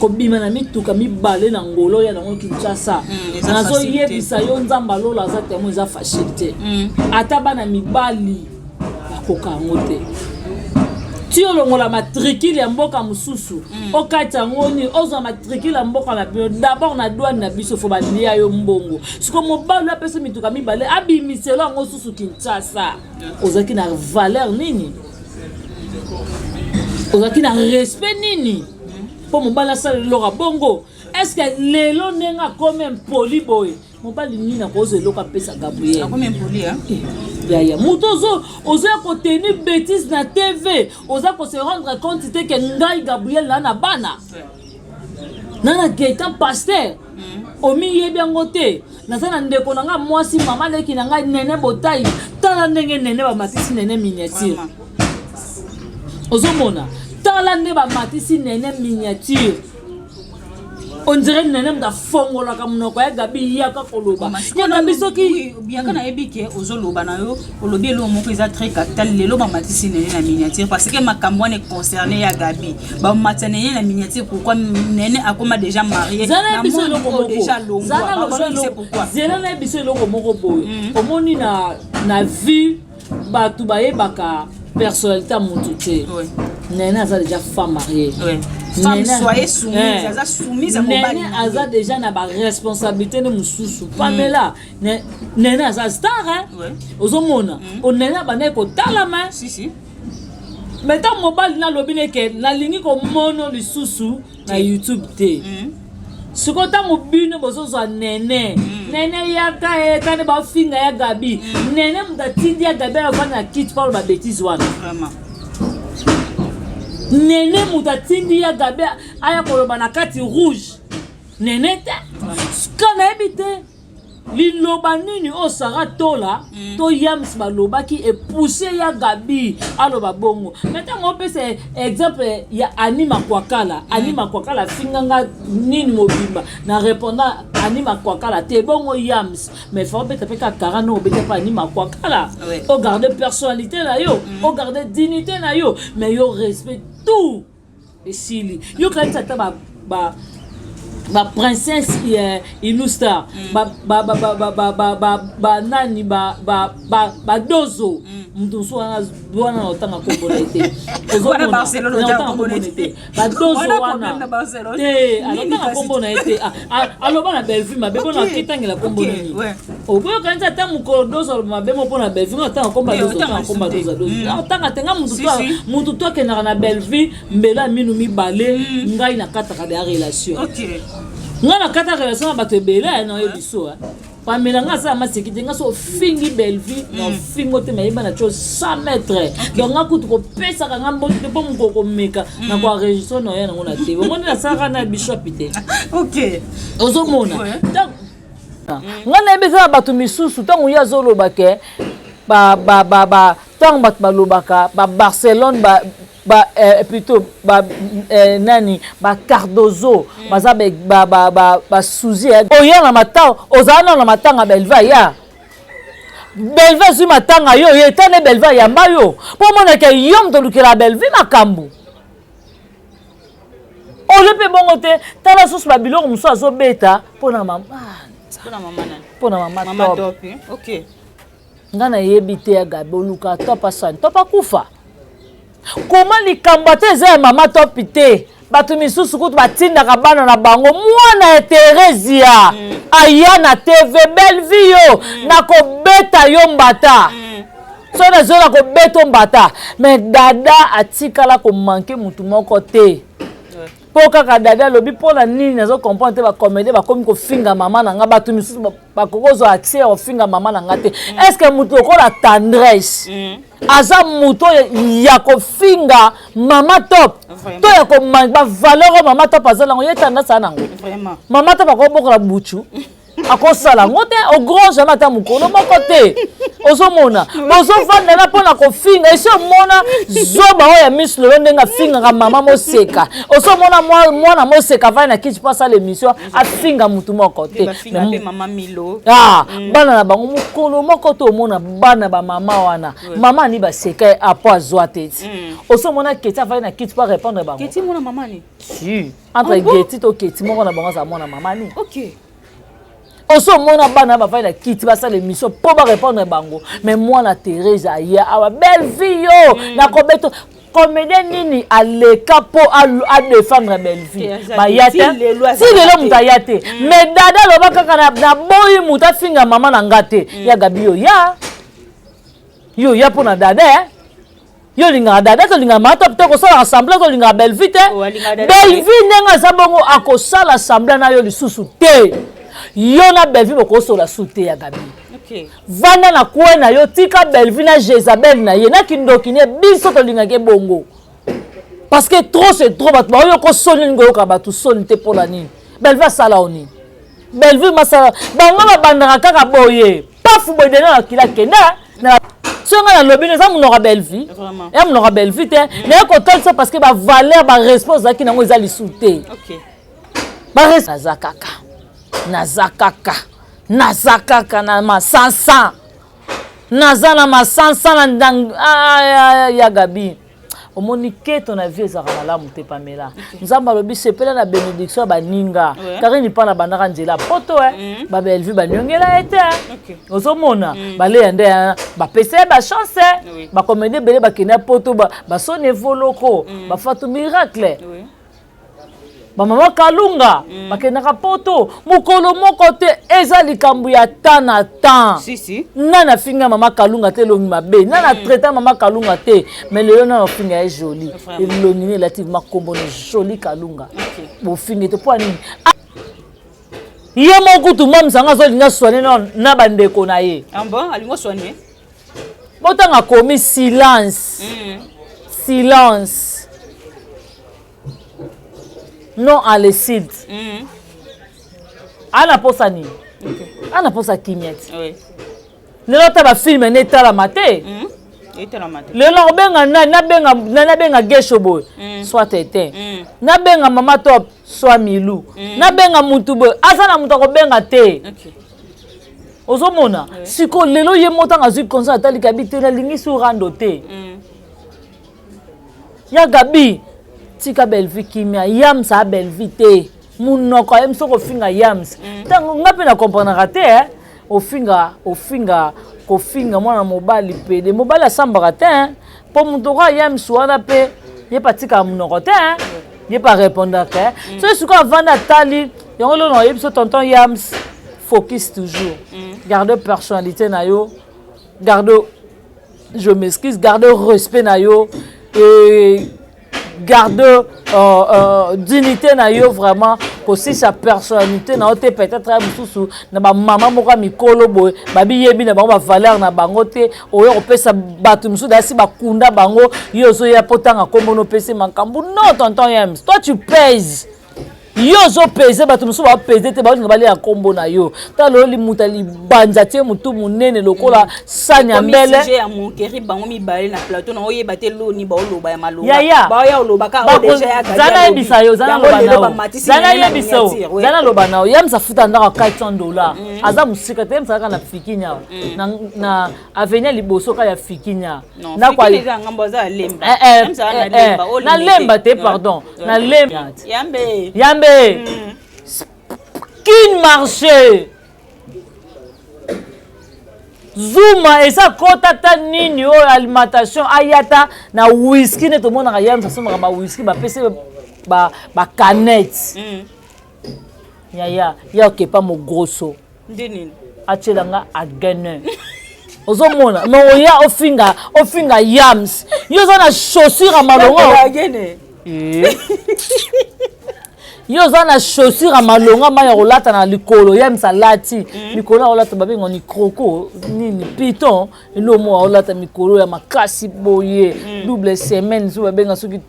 kobima na mituka mibale na ngolo ya nango Kinshasa nazo yebisa yo nzamba lola aza temo eza facilité ata bana mibali bakoka yango te ti olongola matricule ya mboka mosusu okati yango ni ozwa matricule ya mboka na bio d'abord na douane na biso fo balia yo mbongo siko mobali apesa mituka mibale abimiselo yango susu Kinshasa ozaki na valeur nini ozaki na respect nini po mobala sala loka bongo est-ce que lelo nenga comme poli boy mobali nini na kozo loka pesa Gabriel comme poli hein ya mutozo ozo ko tenir bêtise na TV ozo ko se rendre compte que ngai Gabriel na bana nana Gaëtan pasteur omi yebi ngote na sana ndeko nanga mwasi mama leki na ngai nene botai tala ndenge nene ba matisi nene miniature ozomona tala nde ba matisi nene miniature on dirait nene mda fongola ka munoko ya Gabi ya ka koloba ya Gabi soki bien kana ebike ozoloba na yo olobi elo moko eza très capital lelo ba matisi nene na miniature parce que makambo ne concerné ya Gabi ba matisi nene na miniature pourquoi nene akoma déjà marié na biso loko déjà longo c'est pourquoi zela na biso loko moko boy omoni na vie batu ba yebaka personnalité mutu te nene aza déjà femme mariée femme soyez soumise aza soumise à mobali nene aza déjà na ba responsabilité ne mususu Pamela nene aza star hein ozomona o nene bana ko talama si mais tant mobile na lobine ke na lingi ko mono lisusu na YouTube te sikota mobine bozozo nene yaka etane ba finga ya Gabi nene mdatindi ya Gabi avana kit par ba bêtise wana vraiment nene mutatindi ya Gabi aya koloba na kati rouge nene te kana ebite liloba nini o sara tola to yams balobaki et pousser ya Gabi aloba bongo maintenant on peut c'est exemple ya Anima Kwakala finganga nini mobimba na répondant Anima Kwakala te bongo yams mais faut peut être ka karano obete pas Anima Kwakala o garder personnalité na yo o garder dignité na yo mais yo respect tout et sili yo quand ça ta ba princesse Inustar nani dozo mtusu wana otanga kombo na ite wana Barcelona otanga kombo na ite ba dozo wana te alotanga kombo na ite aloba na Bellevue mabebo na kitangela kombo nini oboyo kanza ta mukolo dozo mabebo pona Bellevue otanga kombo dozo otanga tenga mutu to kenaka na Bellevue mbela minu mibale ngai na kataka de relation ngana kata relation na bato ebele na yebiso Pamela nga sa masekite nga so fingi Bellevue na fingo te mayeba na cho 100 mètres donc nga kutu ko pesa ka ngambo te po mukoko meka na kwa registre no ya na ngona te ngoni na saka na bishop te OK ozomona nga na ebisa bato misusu tango ya zoloba ke tango bato balobaka ba Barcelone plutôt nani ba Cardozo baza ba Suzy oya na matanga ozana na matanga Bellevue ya Bellevue zu matanga yo etane Bellevue ya mbayo po mona ke yom to lukela Bellevue makambu olepe bongo te tala soso ba biloko muso azobeta pona mama top OK ngana yebi te ya Gabi oluka topa san topa kufa comment likambo te za mama topi te bato misusu kutu batindaka bana na bango mwana ya Teresia aya na TV belle vie yo nakobeta yo mbata so nazola kobeta mbata mais dada atikala ko manquer mutu moko te po kaka dada lobi pona nini nazo comprendre ba comédie ba komi ko finga mama na nga bato misusu ba kokozo accès au finga mama na nga te est-ce que mutu ko la tendresse aza muto ya ko finga mama top to ya ko ba valeur mama top azala ngo yetanda sana ngo Vraiment. mama top ko bokola buchu akosala ngo te au grand jamais ta mukolo moko te ozomona bozofandela mpona kofinga esi omona zoba oyo ya miss lelo ndenge afingaka mama moseka ozomona mwana moseka avai na kiti mpo asala émission afinga mutu moko te bana na bango mokolo moko te omona bana bamama wana mama ani baseka apo azwa te ti ozomona keti avai na kiti mpo arépondre bango si entre geti to keti moko na bango aza mwana mama ni oso mona bana ba faila kiti ba sala émission pour ba répondre bango mais moi la Thérèse aya awa belle vie yo na kobeto comédien nini aleka po a défendre belle vie ba yate si lelo muta yate mais dada lo bakaka na boyi muta finga mama na ngate ya gabi yo ya po na dada yo linga dada to linga mata to ko sala assemblée to linga belle vie te belle vie nenga sabongo akosala assemblée na yo lisusu te yo na Belvi boko sola soute ya gabi vanda na kuena yo tika Belvi na Jezabel na ye na kindokine biso to lingake bongo parce que trop c'est trop bat ba yo ko soni ngo ka batu soni te pour la nini Belvi sala oni Belvi masala bango ba bandaka kaka boye pafu boye na kila kenda na songa na lobi na zamu no Belvi ya mo Belvi te na ko tol ça parce que ba valeur ba responsable ki nango ezali soute ba responsable nazakaka na masansa naza na masansa na ya gabi omoni keto na vie ezaka malamu te Pamela nzambe alobi sepela na bénédiction baninga karini mpa na bandaka nzela poto babelvi baniongela ete ozomona baleya nde bapesa ye bachance bacomédie ebele bakende poto basoni evoloko bafatu miracle Mama Kalunga bakendaka poto mukolo moko te eza likambo ya tana tan si nana finga mama Kalunga te longi mabe nana traiter mama Kalunga te mais le nana finga est joli et lonine relativement kombo joli Kalunga bo finga te po nini ye moko tu mam sanga zo linga soane na bandeko na ye bon alingo soane botanga komi silence non à l'écide. Ana posa ni. Ana posa kimiet. Oui. Le lota ba film neta la maté. Etela maté. Le lo benga na benga geshobo. Soit tete. Na benga mama top soit milou. Na benga mutubo. Asa na muto ko benga te. OK. Ozomona. Siko lelo ye motanga zu konsa tali kabite na lingi su rando te. Ya gabi tika Belvi kimia yams a Belvi te munoko emso ko finga yams tango ngape na comprendre raté ofinga ko finga mwana mobali pede mobali asambaka te po mutoko yams wana pe ye patika munoko te ye pa répondre que so suka vanda tali yango lo no yebso tonton yams focus toujours garde personnalité na yo garde je m'excuse garde respect na yo et garde dignité na yo vraiment aussi sa personnalité na ote peut-être mususu na ba mama moko mikolo boy babi yebi na bango ba valeur na bango te oyo opesa batu mususu dasi bakunda bango yo zo ya potanga komono pese makambu non tonton Yams toi tu pèses yo zo pèse batu mususu ba pèse te ba ngabali ya kombo na yo ta lo li mutali banza te mutu munene lokola sanya mbele sujet ya monkeri bango mibale na plateau na oye bate loni ba oloba ya maloba ba ya oloba ka o déjà ya gabi zana ebisa yo zana loba na zana yebisa yo zana loba na Yams afuta ndaka $400 aza musika te msaka na fikinya na avenir liboso ka ya fikinya na kwa ngambo za lemba na lemba te pardon na lemba yambe Kin marché Zuma esa kota ta nini o alimentation ayata na whisky ne to mona Yams asomaka ba whisky ba pese ba canette ya okepa mo grosso ndeni achelanga agene ozomona mais oya ofinga yams yo za na chaussure malongo agene yo za na chaussure malonga maya kolata na likolo yams alati likolo olata babengo ni croco nini piton elomo olata mikolo ya makasi boye double semaine so babenga soki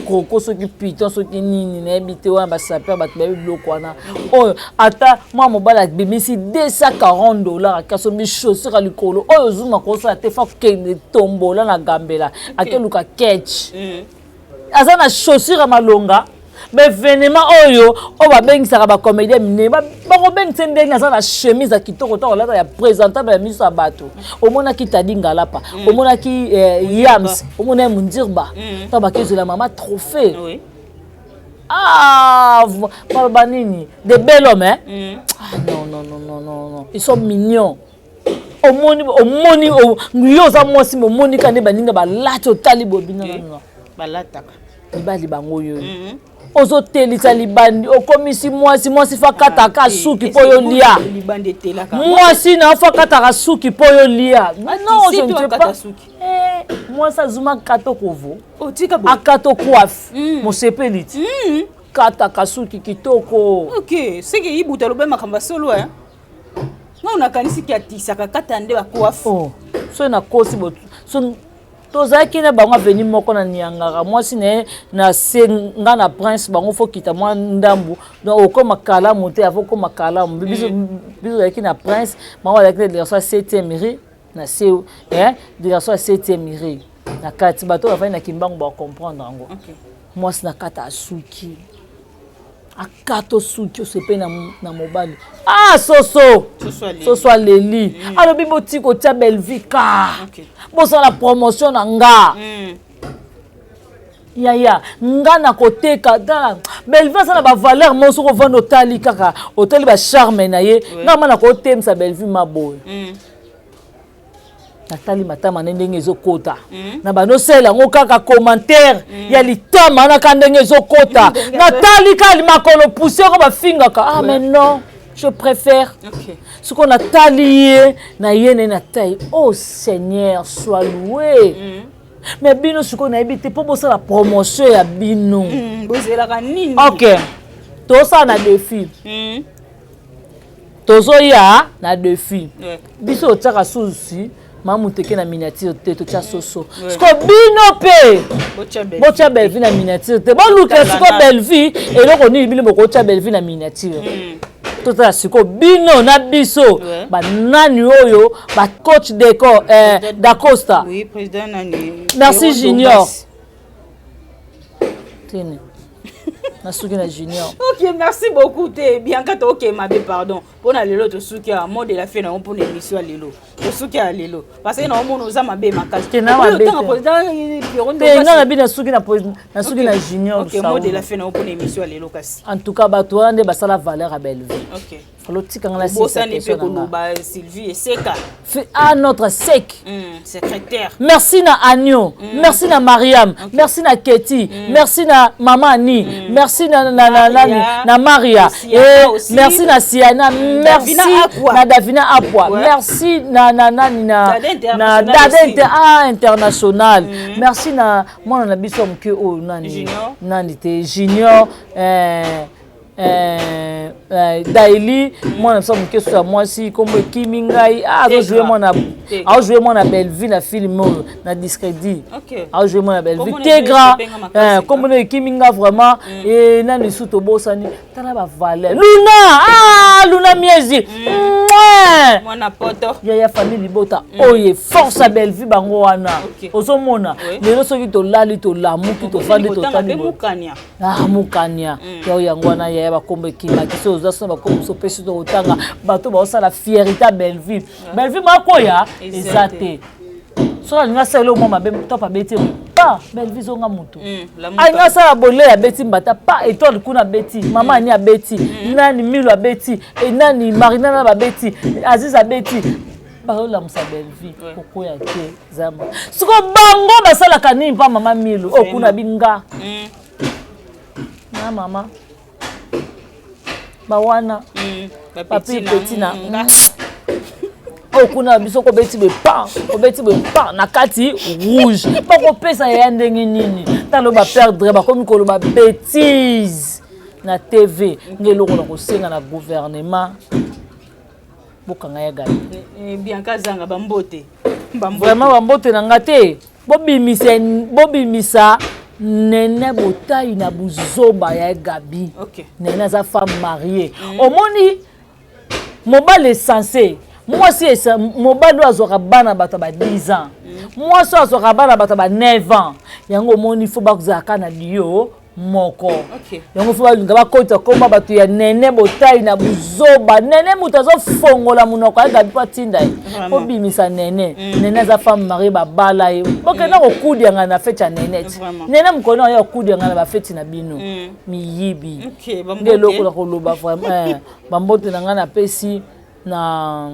croco soki piton soki nini na ebite wana basaper bato babi biloko wana oyo ata mwa mobala bimisi $240 kaso mi chaussure ya likolo oyo zuma kosala te fa kende tombola na gambela akeluka catch aza na chaussure malonga événement oyo o babengisaka ba comédien mine bakobengisa ndenge aza na chemise ya kitoko to kolata ya présentable ya miso ya bato omonaki Tadi Ngalapa omonaki Yams omona Mundirba to bakezela mama trophée baloba nini de bel homme non ils sont mignons omoni yo oza mwasi omoni kande baninga balati otali bobino balataka libali bango yo ozotelisa libandi okomisi mwasi fakataka suki po yo lia mwasi na fakataka suki po yo lia non je ne sais pas mwasi azuma kato kovo akato coiffe mosepeli ti kataka suki kitoko ok seke ibuta lobe makamba solo nga unakanisi ki atisaka kata nde bacoiffe so na kosi so tozaki na bango aveni moko na niangaka mwasi na se nga na prince bango fo kita mwa ndambu donc okoma kalamu te afo koma kalamu biso zalaki na prince bango bazalaki na direction ya 7e rue na se direction ya 7e rue na kati bato bafani na kimbangu bacomprendre yango mwasi na kata asuki akato suki osepe na mobali soso aleli alobi botiki otia Belleville ka bosala promotion na nga yaya nga na koteka tala Belleville aza na bavaleur moso kovanda otali kaka otali bacharme na ye nga ma na kotemisa Belleville maboye natali matama na ndenge ezokota na banosela yango kaka commentaire ya litama naka ndenge ezokota natali kali makolo pousse ko bafingaka mais non je préfère ce qu'on a tali na yene na taille oh Seigneur sois loué mais bino ce qu'on a habité pour bosser la promotion ya bino bozelaka nini OK to ça na défi tozoya na défi biso tsaka susi mamu teke na miniature te to tia soso siko bino pe bocha Belleville na miniature te boluka siko Belleville eloko nini bino boko tia Belleville na miniature to ta siko bino na biso ba nani oyo ba coach décor d'Acosta oui président nani merci Junior tene Nasuki na Junior. Ok, merci beaucoup. Bien quand ok, ma bé pardon. Pour na lelo to suki a mot de la fin na pour l'émission à lelo. To suki a lelo. Parce que na on oza ma bé makasi. Na ma bé. Na bi na suki na Junior. Ok, mot de la fin na pour l'émission à lelo kasi. En tout cas, bato ande basala valeur à Belleville. Ok. Falo tika ngala Bossa ne peut koloba Sylvie et Seka. Fait à notre sec. Secrétaire. Merci na Agno. Merci na Mariam. Merci na Ketty. Merci na Maman Ani. Merci na Maria. Et merci na Siana. Merci na Davina Apwa. Merci na Dada International. Merci na moi na biso mke o nani. Nani te Junior Daily moi na somme que soit moi si comme Kimingai jouer moi na Belleville na film na discrédit jouer moi na Belleville Tegra comme on Kiminga vraiment et nani suto bosani tala ba valeur Luna miezi mwana poto ya famille Libota oye force à Belleville bango wana ozomona lelo soki to lali to lamuki to fandi to tali mukania ya yango wana ya bakombe kima kiso ozaso bakombe so pesi to otanga bato ba osala fierté à Belleville makoya ezate so nga selo mo mabe to pa beti pa Belleville zonga mutu nga sala bolé ya beti mbata pa étoile kuna beti mama ni abeti nani Milo abeti et nani Marina na babeti Aziz abeti baola musa Belleville kokoya te zama siko bango basala kanini pa mama Milo okuna binga na mama bawana papi petina okuna biso ko beti be pan na kati rouge ba ko pesa ya ndenge nini talo ba perdre ba komi ko lo ba bêtise na TV ngelo ko ko senga na gouvernement bokanga ya Gabi bien kazanga bambote vraiment bambote na ngate bobimisa nene botai na buzoba ya Gabi nene za femme mariée omoni mobile censé moi si mobile azora bana bato ba 10 ans moi so azora bana bato ba 9 ans yango omoni fo bakuzaka na dio moko yango fo balinga bakota koma bato ya nene botai na buzoba nene mutazo fongola munoko ya Gabi patinda obimisa nene nene za femme mariée babala ye bokena ko kudi yanga na fete ya nene nene mkono ya kudi yanga na ba fete na bino miyibi ngelo ko la koloba vraiment bambote na ngana pesi na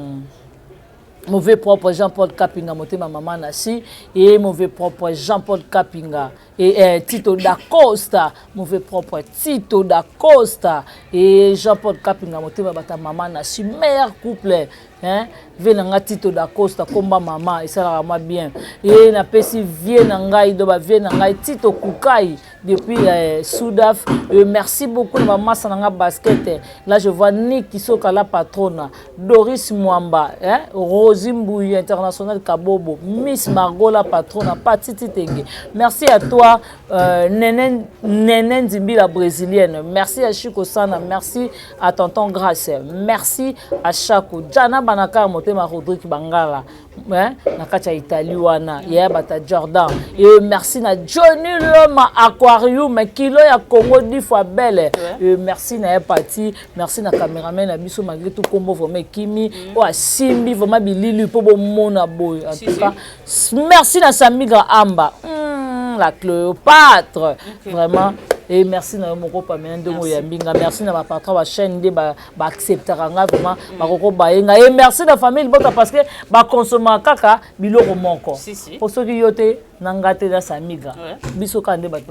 mauvais propre Jean-Paul Kapinga motema maman nasi et mauvais propre Jean-Paul Kapinga et Tito da Costa mauvais propre Tito da Costa et Jean-Paul Kapinga motema bata maman nasi meilleur couple hein venanga Tito da Costa komba maman et ça la moi bien et na pesi vie na ngai do ba vie na ngai Tito Kukai depuis Soudaf merci beaucoup maman sananga basket là je vois Nick Kisoka la patronne Doris Mwamba hein Rosimboui international Kabobo Miss Margot la patronne Patiti Tenge merci à toi Nenen Nzimbi la brésilienne merci à Chico Sana merci à tonton Grace merci à Chaco Jana Banaka motema Rodrigue Bangala hein nakati ya Italie wana ya bata Jordan et merci na Johnny Loma Aquarium kilo ya Congo 10 fois belle merci na parti merci na cameraman na biso malgré tout combo vraiment Kimi o asimbi vraiment bilili po bo mona boy en tout cas merci na Samigra Amba la Cléopâtre vraiment et merci na moko pamena ndongo ya mbinga merci na ba patron ba chaîne de ba acceptera nga vraiment ba koko ba yenga et merci na famille bota parce que ba consommer kaka biloko moko pour ceux qui yote nangate na Samiga biso kande bat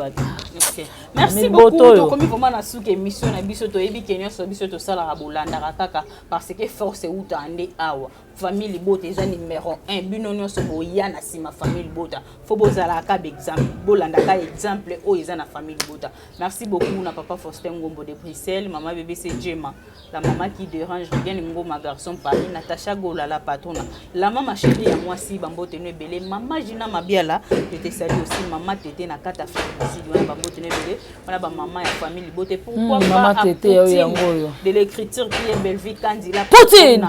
merci beaucoup comme vraiment na souke émission na biso to yebi kenyo so biso to sala rabolanda kaka parce que force uta ande awa famille bota eza numéro 1 bino nyonso boya na sima famille bota fo bozala ka exemple bolanda ka exemple o eza na famille bota merci beaucoup na papa Faustin Ngombo de Bruxelles maman bébé c'est Gemma la maman qui dérange bien Ngoma garçon Paris Natacha Gola la patronne la maman chérie ya moi si bambote ne belé maman Gina Mabiala je te salue aussi maman Tété na kata ici bambote ne belé voilà ba maman ya famille bote pourquoi maman Tété yango de l'écriture qui est belle vie Candila Poutine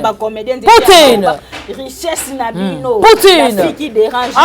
ba comédienne Poutine richesse na bino Poutine la fille qui dérange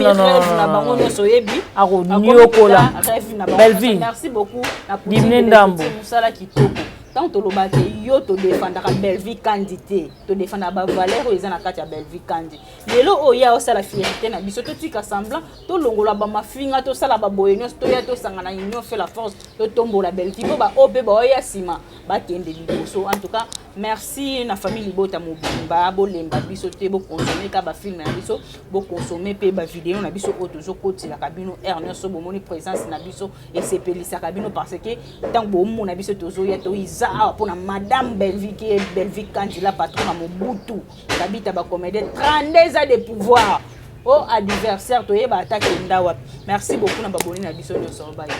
non na bango nyoso yebi aroniokola rêve na belle vie merci beaucoup na Dimne Ndambo musala kitoko tant to lobate yo to défendre la belle vie candidate to défendre ba valeur o ezana kati ya belle vie candidate lelo oya o sala fierté na biso to tika semblant to longola ba mafinga to sala ba boyenyo to ya to sangana union fait la force to tombo la belle vie ba ope ba oya sima ba kende liboso en tout cas merci na famille libota mobimba bolemba biso te bo consommer ka ba film na biso bo consommer pe ba vidéo na biso otozo kotila kabino ernest bo moni présence na biso et c'est pelisa kabino parce que tant bo mo na biso tozo ya to pour madame Belvi qui est Belvi Candila patron à Mobutu habite ba comédie 32 ans de pouvoir au adversaire to yeba attaque ndawa merci beaucoup na baboni na biso nyoso baye